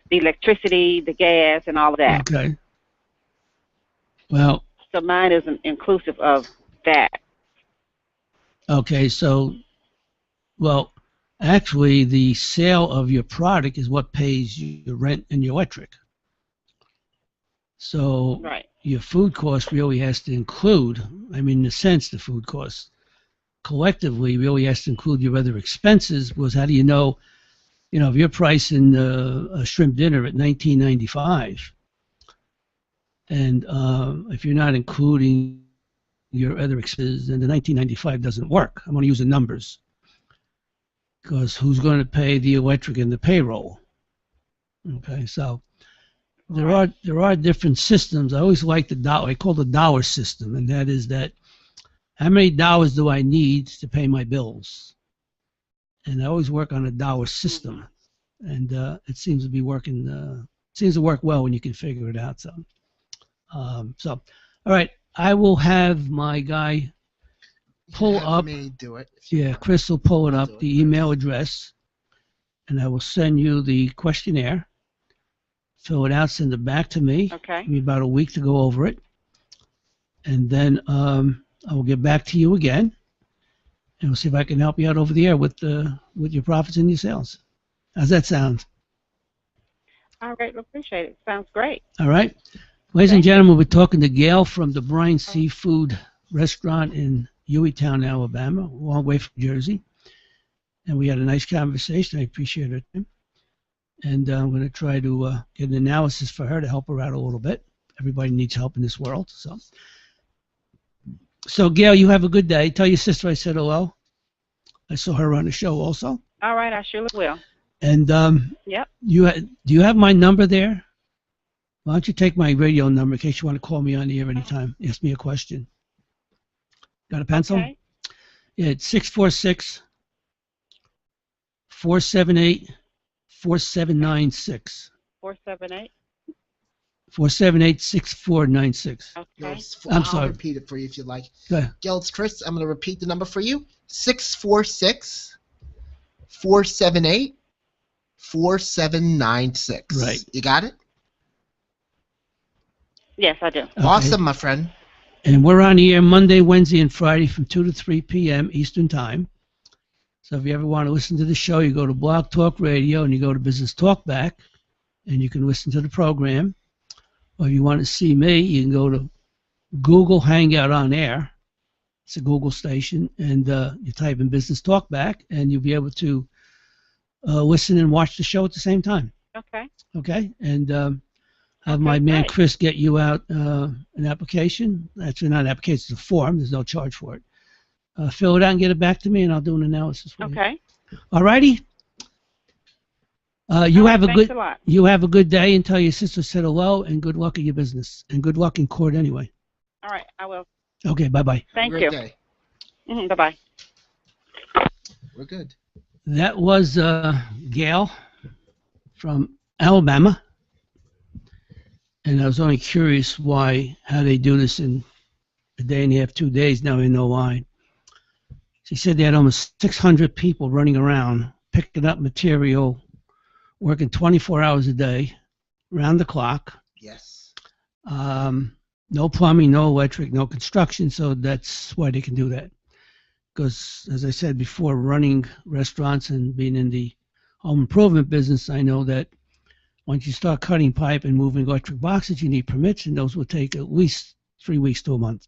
[SPEAKER 3] the electricity, the gas, and all of that.
[SPEAKER 1] Okay. Well,
[SPEAKER 3] So mine isn't inclusive of that.
[SPEAKER 1] okay, so, well, actually, the sale of your product is what pays your rent and your electric. So
[SPEAKER 3] Right.
[SPEAKER 1] your food cost really has to include, I mean, in a sense, the food cost collectively really has to include your other expenses. Because how do you know, if you're pricing a shrimp dinner at $19.95, and if you're not including your other expenses, then the $19.95 doesn't work. I'm going to use the numbers because who's going to pay the electric and the payroll? Okay, so there are different systems. I always like the dollar. I call the dollar system, and that is that how many dollars do I need to pay my bills? And I always work on a dollar system, and it seems to be working. Seems to work well when you can figure it out. So, all right. I will have my guy pull
[SPEAKER 2] Have
[SPEAKER 1] up.
[SPEAKER 2] me do it.
[SPEAKER 1] Yeah, Chris will pull it
[SPEAKER 2] I'll
[SPEAKER 1] up,
[SPEAKER 2] do it,
[SPEAKER 1] the email address, and I will send you the questionnaire. Fill it out, send it back to me.
[SPEAKER 3] Okay.
[SPEAKER 1] Give me about a week to go over it, and then I will get back to you again, and we'll see if I can help you out over the air with your profits and your sales. How's that sound?
[SPEAKER 3] All right. Appreciate it. Sounds great.
[SPEAKER 1] All right. Ladies and gentlemen, we're talking to Gail from the Brine Seafood Restaurant in Hueytown, Alabama, a long way from Jersey. And we had a nice conversation. I appreciate it. And I'm going to try to get an analysis for her to help her out a little bit. Everybody needs help in this world. So Gail, you have a good day. Tell your sister I said hello. I saw her on the show also.
[SPEAKER 3] All right. I surely will.
[SPEAKER 1] And
[SPEAKER 3] Yep.
[SPEAKER 1] do you have my number there? Why don't you take my radio number in case you want to call me on the air anytime? Ask me a question. Got a pencil?
[SPEAKER 3] Okay.
[SPEAKER 1] Yeah, it's 646 478 4796.
[SPEAKER 3] 478.
[SPEAKER 1] 478 6496.
[SPEAKER 3] Okay.
[SPEAKER 2] I'll
[SPEAKER 1] sorry.
[SPEAKER 2] repeat it for you if you'd like.
[SPEAKER 1] Go ahead.
[SPEAKER 2] Gail, it's Chris. I'm going to repeat the number for you. 646 478 4796.
[SPEAKER 1] Right.
[SPEAKER 2] You got it?
[SPEAKER 3] Yes, I do.
[SPEAKER 1] Okay.
[SPEAKER 2] Awesome, my friend.
[SPEAKER 1] And we're on the air Monday, Wednesday, and Friday from 2 to 3 p.m. Eastern Time. So if you ever want to listen to the show, you go to Blog Talk Radio and you go to Business Talkback, and you can listen to the program. Or if you want to see me, you can go to Google Hangout on Air. It's a Google station, and you type in Business Talkback, and you'll be able to listen and watch the show at the same time.
[SPEAKER 3] Okay.
[SPEAKER 1] Okay? And have my man
[SPEAKER 3] great.
[SPEAKER 1] Chris get you out an application. Actually, not an application, it's a form. There's no charge for it. Fill it out and get it back to me, and I'll do an analysis for you.
[SPEAKER 3] Okay.
[SPEAKER 1] All righty?
[SPEAKER 3] All
[SPEAKER 1] You
[SPEAKER 3] right,
[SPEAKER 1] have a
[SPEAKER 3] thanks
[SPEAKER 1] good
[SPEAKER 3] a lot.
[SPEAKER 1] you have a good day, and tell your sister said hello, and good luck in your business, and good luck in court anyway.
[SPEAKER 3] All right. I will.
[SPEAKER 1] Okay, bye-bye.
[SPEAKER 3] Thank
[SPEAKER 2] Great
[SPEAKER 3] you.
[SPEAKER 2] Day.
[SPEAKER 3] Bye-bye.
[SPEAKER 2] We're good.
[SPEAKER 1] That was Gail from Alabama, and I was only curious how they do this in a day and a half, 2 days. Now I know why. She said they had almost 600 people running around, picking up material, working 24 hours a day, round the clock.
[SPEAKER 2] Yes.
[SPEAKER 1] No plumbing, no electric, no construction, so that's why they can do that. Because, as I said before, running restaurants and being in the home improvement business, I know that once you start cutting pipe and moving electric boxes, you need permits, and those will take at least 3 weeks to a month.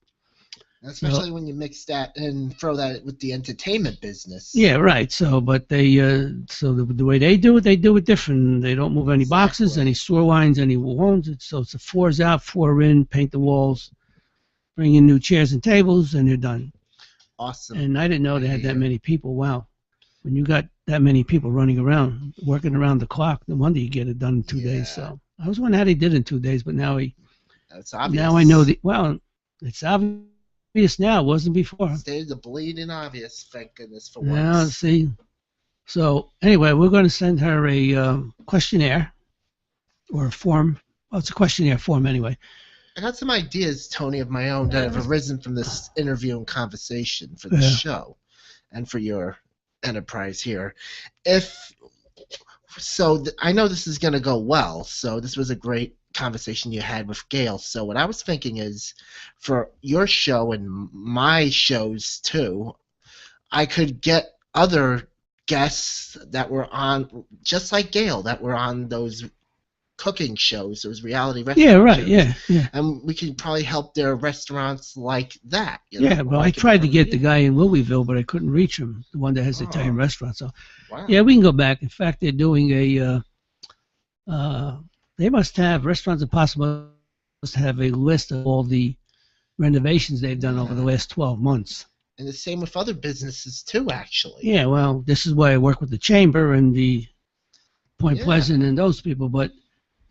[SPEAKER 2] Especially when you mix that and throw that with the entertainment business.
[SPEAKER 1] Yeah, right. So, but the way they do it different. They don't move any boxes,
[SPEAKER 2] Exactly.
[SPEAKER 1] any sewer lines, any walls. So it's a 4's out, 4 in, paint the walls, bring in new chairs and tables, and they're done.
[SPEAKER 2] Awesome.
[SPEAKER 1] And I didn't know they had that
[SPEAKER 2] Yeah.
[SPEAKER 1] many people. Wow. When you got that many people running around, working around the clock, no wonder you get it done in 2 days.
[SPEAKER 2] Yeah.
[SPEAKER 1] So I was wondering how they did it in 2 days, but now
[SPEAKER 2] That's obvious.
[SPEAKER 1] now I know well, It's obvious now. It wasn't before.
[SPEAKER 2] Stated the bleeding obvious. Thank goodness for
[SPEAKER 1] Now,
[SPEAKER 2] once.
[SPEAKER 1] see. So anyway, we're going to send her a questionnaire or a form. Well, it's a questionnaire form anyway.
[SPEAKER 2] I got some ideas, Tony, of my own that have arisen from this interview and conversation for the
[SPEAKER 1] Yeah.
[SPEAKER 2] show and for your enterprise here. If so, I know this is going to go well. So this was a great conversation you had with Gail. So what I was thinking is, for your show and my shows too, I could get other guests that were on, just like Gail, that were on those cooking shows, those reality restaurant
[SPEAKER 1] Yeah, right.
[SPEAKER 2] shows.
[SPEAKER 1] Yeah.
[SPEAKER 2] And we can probably help their restaurants like that.
[SPEAKER 1] Yeah, well, I tried to get the guy in Louisville, but I couldn't reach him, the one that has the Italian restaurant. So,
[SPEAKER 2] Wow.
[SPEAKER 1] yeah, we can go back. In fact, they're doing they must have, Restaurants Impossible must have a list of all the renovations they've done over the last 12 months.
[SPEAKER 2] And the same with other businesses too, actually.
[SPEAKER 1] Yeah, well, this is why I work with the Chamber and the Point
[SPEAKER 2] Yeah.
[SPEAKER 1] Pleasant and those people, but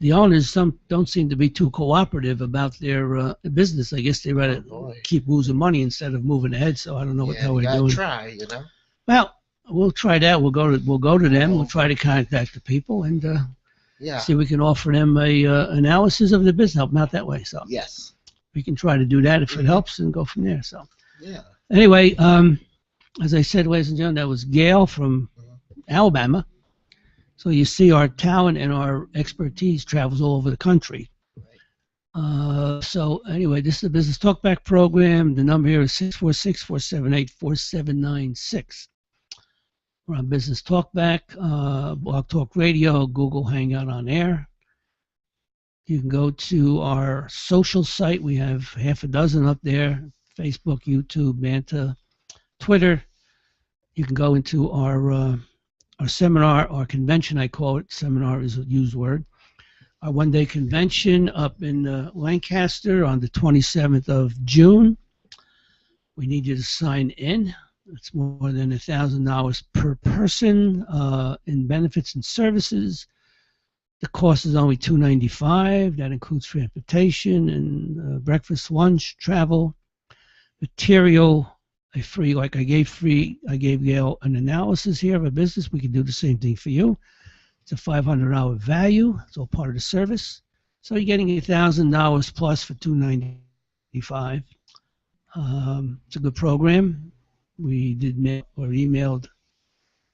[SPEAKER 1] the owners don't seem to be too cooperative about their business. I guess they rather keep losing money instead of moving ahead. So I don't know what the hell
[SPEAKER 2] you
[SPEAKER 1] they're
[SPEAKER 2] gotta
[SPEAKER 1] doing.
[SPEAKER 2] try, you know.
[SPEAKER 1] Well, we'll try that. We'll go to them. We'll try to contact the people and
[SPEAKER 2] Yeah.
[SPEAKER 1] see if we can offer them a analysis of the business, help them out that way. So
[SPEAKER 2] Yes.
[SPEAKER 1] we can try to do that if it helps and go from there. So
[SPEAKER 2] Yeah.
[SPEAKER 1] anyway, as I said, ladies and gentlemen, that was Gail from Alabama. So you see, our talent and our expertise travels all over the country. So anyway, this is the Business Talkback program. The number here is 646-478-4796. We're on Business Talkback, Blog Talk Radio, Google Hangout on Air. You can go to our social site. We have half a dozen up there: Facebook, YouTube, Manta, Twitter. You can go into our seminar, our convention, I call it. Seminar is a used word. Our one-day convention up in Lancaster on the 27th of June. We need you to sign in. It's more than $1,000 per person in benefits and services. The cost is only $295. That includes transportation and breakfast, lunch, travel, material. Free, like I gave Gail an analysis here of a business. We can do the same thing for you. It's a $500 value. It's all part of the service. So you're getting $1,000 plus for $295. It's a good program. We did emailed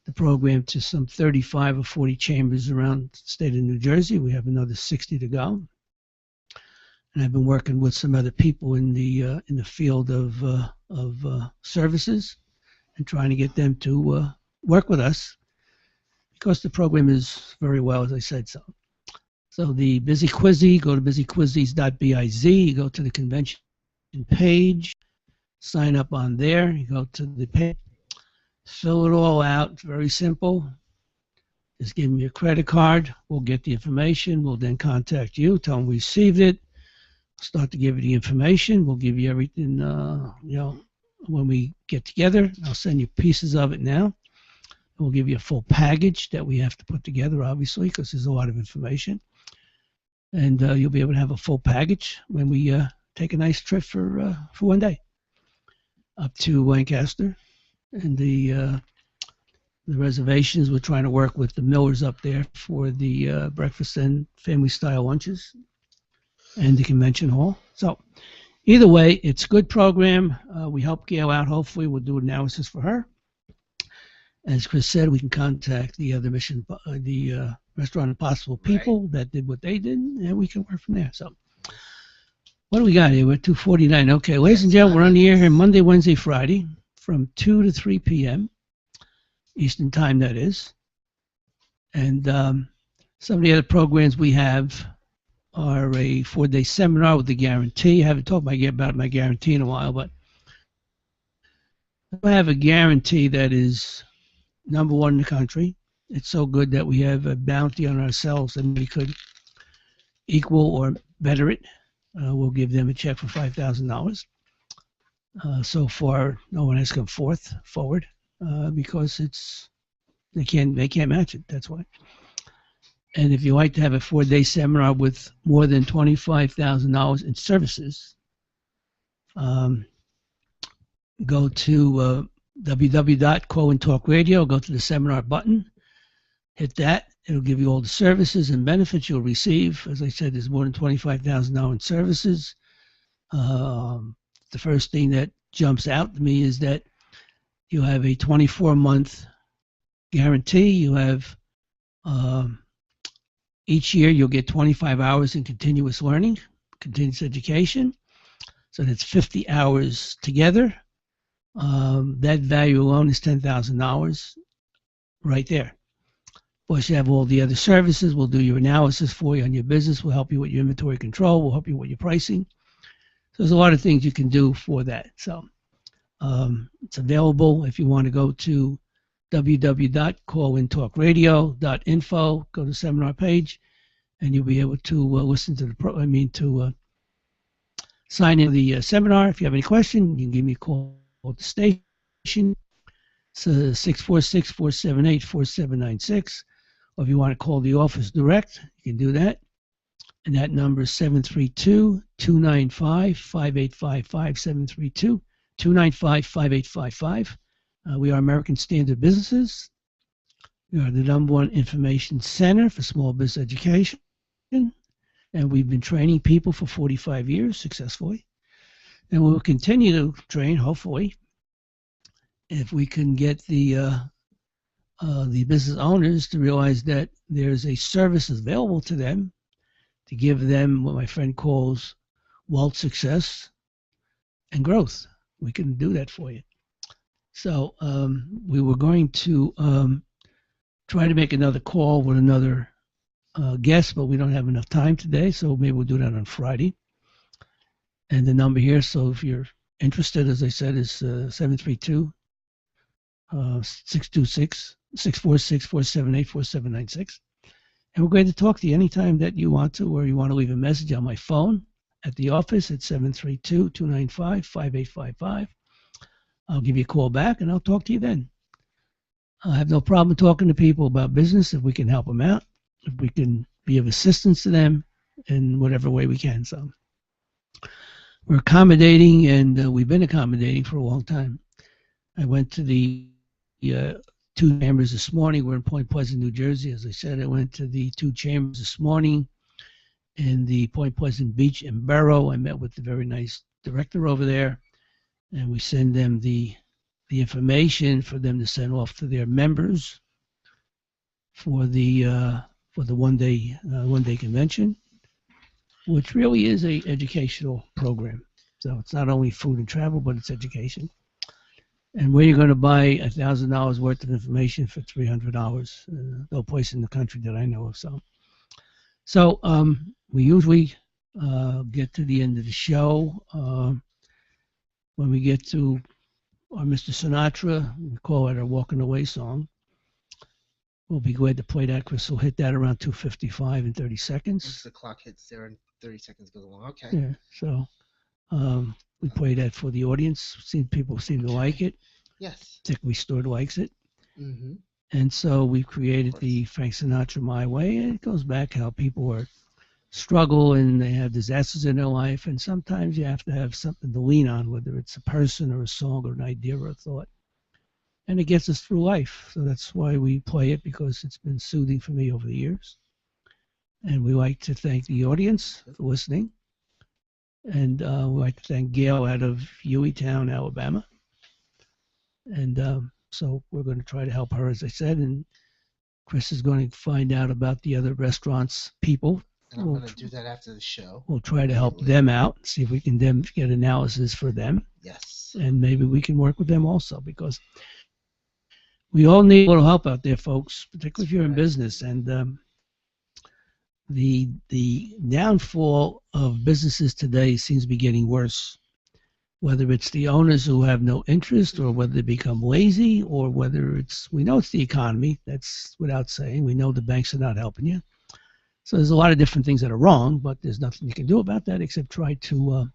[SPEAKER 1] the program to some 35 or 40 chambers around the state of New Jersey. We have another 60 to go. And I've been working with some other people in the field of services and trying to get them to work with us, because the program is very well, as I said. So the Busy Quizzy, go to busyquizzies.biz. You go to the convention page, sign up on there. You go to the page, fill it all out. It's very simple. Just give them your credit card. We'll get the information. We'll then contact you, tell them we received it. Start to give you the information. We'll give you everything, when we get together. I'll send you pieces of it now. We'll give you a full package that we have to put together, obviously, because there's a lot of information. And you'll be able to have a full package when we take a nice trip for one day up to Lancaster. And the reservations, we're trying to work with the Millers up there for the breakfast and family-style lunches and the convention hall. So either way, it's a good program. We help Gail out. Hopefully, we'll do analysis for her. As Chris said, we can contact the other Restaurant Impossible people that did what they did, and we can work from there. So what do we got here? We're at 2:49. Okay, ladies and gentlemen, we're on the air here Monday, Wednesday, Friday from 2 to 3 p.m. Eastern Time, that is. And some of the other programs we have are a 4-day seminar with the guarantee. I haven't talked about my guarantee in a while, but I have a guarantee that is number one in the country. It's so good that we have a bounty on ourselves and we could equal or better it. We'll give them a check for $5,000. So far, no one has come forward because they can't match it. That's why. And if you like to have a 4-day seminar with more than $25,000 in services Um, go to www.cohentalkradio, go to the seminar button, hit that. It'll give you all the services and benefits you'll receive. As I said, there's more than $25,000 in services. The first thing that jumps out to me is that you have a 24-month guarantee. You have each year you'll get 25 hours in continuous learning, continuous education. So that's 50 hours together. That value alone is $10,000 right there. Of course, you have all the other services. We'll do your analysis for you on your business. We'll help you with your inventory control. We'll help you with your pricing. So there's a lot of things you can do for that. So it's available if you want to go to www.callwintalkradio.info, go to the seminar page, and you'll be able to listen to sign in the seminar. If you have any question, you can give me a call at the station. It's 646-478-4796. Or if you want to call the office direct, you can do that. And that number is 732-295-5855, 732-295-5855. We are American Standard Businesses. We are the #1 information center for small business education. And we've been training people for 45 years successfully. And we'll continue to train, hopefully, if we can get the business owners to realize that there's a service available to them to give them what my friend calls wealth, success, and growth. We can do that for you. So we were going to try to make another call with another guest, but we don't have enough time today, so maybe we'll do that on Friday. And the number here, so if you're interested, as I said, is 732-646-478-4796. And we're going to talk to you anytime that you want to, or you want to leave a message on my phone at the office at 732-295-5855. I'll give you a call back, and I'll talk to you then. I have no problem talking to people about business if we can help them out, if we can be of assistance to them in whatever way we can. So we're accommodating, and we've been accommodating for a long time. I went to the 2 chambers this morning. We're in Point Pleasant, New Jersey. As I said, I went to the 2 chambers this morning in the Point Pleasant Beach and Borough. I met with the very nice director over there, and we send them the information for them to send off to their members for the one-day convention, which really is a educational program. So it's not only food and travel, but it's education. And where you're going to buy $1,000 worth of information for $300, no place in the country that I know of. So we usually get to the end of the show. When we get to our Mr. Sinatra, we call it our Walking Away song. We'll be glad to play that. Chris will hit that around 2:55 in 30 seconds.
[SPEAKER 2] Once the clock hits there and 30 seconds goes along. Okay.
[SPEAKER 1] Yeah, so we play that for the audience. People seem to like it.
[SPEAKER 2] Yes.
[SPEAKER 1] Particularly Stewart likes it.
[SPEAKER 2] Mm-hmm.
[SPEAKER 1] And so we've created the Frank Sinatra My Way, and it goes back how people are struggle and they have disasters in their life, and sometimes you have to have something to lean on, whether it's a person or a song or an idea or a thought. And it gets us through life. So that's why we play it, because it's been soothing for me over the years. And we like to thank the audience for listening. And we like to thank Gail out of Hueytown, Alabama. And so we're going to try to help her, as I said. And Chris is going to find out about the other restaurants people.
[SPEAKER 2] And I'm going to do that after the show.
[SPEAKER 1] We'll try to help them out, see if we can get analysis for them.
[SPEAKER 2] Yes.
[SPEAKER 1] And maybe we can work with them also, because we all need a little help out there, folks, particularly if you're in business. And the downfall of businesses today seems to be getting worse, whether it's the owners who have no interest, or whether they become lazy, or whether we know it's the economy. That's without saying. We know the banks are not helping you. So there's a lot of different things that are wrong, but there's nothing you can do about that except try to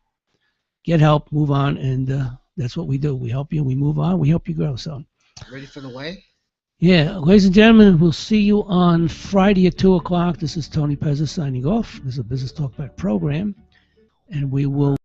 [SPEAKER 1] get help, move on, and that's what we do. We help you, we move on, we help you grow. So,
[SPEAKER 2] ready for the way?
[SPEAKER 1] Yeah, ladies and gentlemen, we'll see you on Friday at 2 o'clock. This is Tony Pezza signing off. This is a Business Talkback program, and we will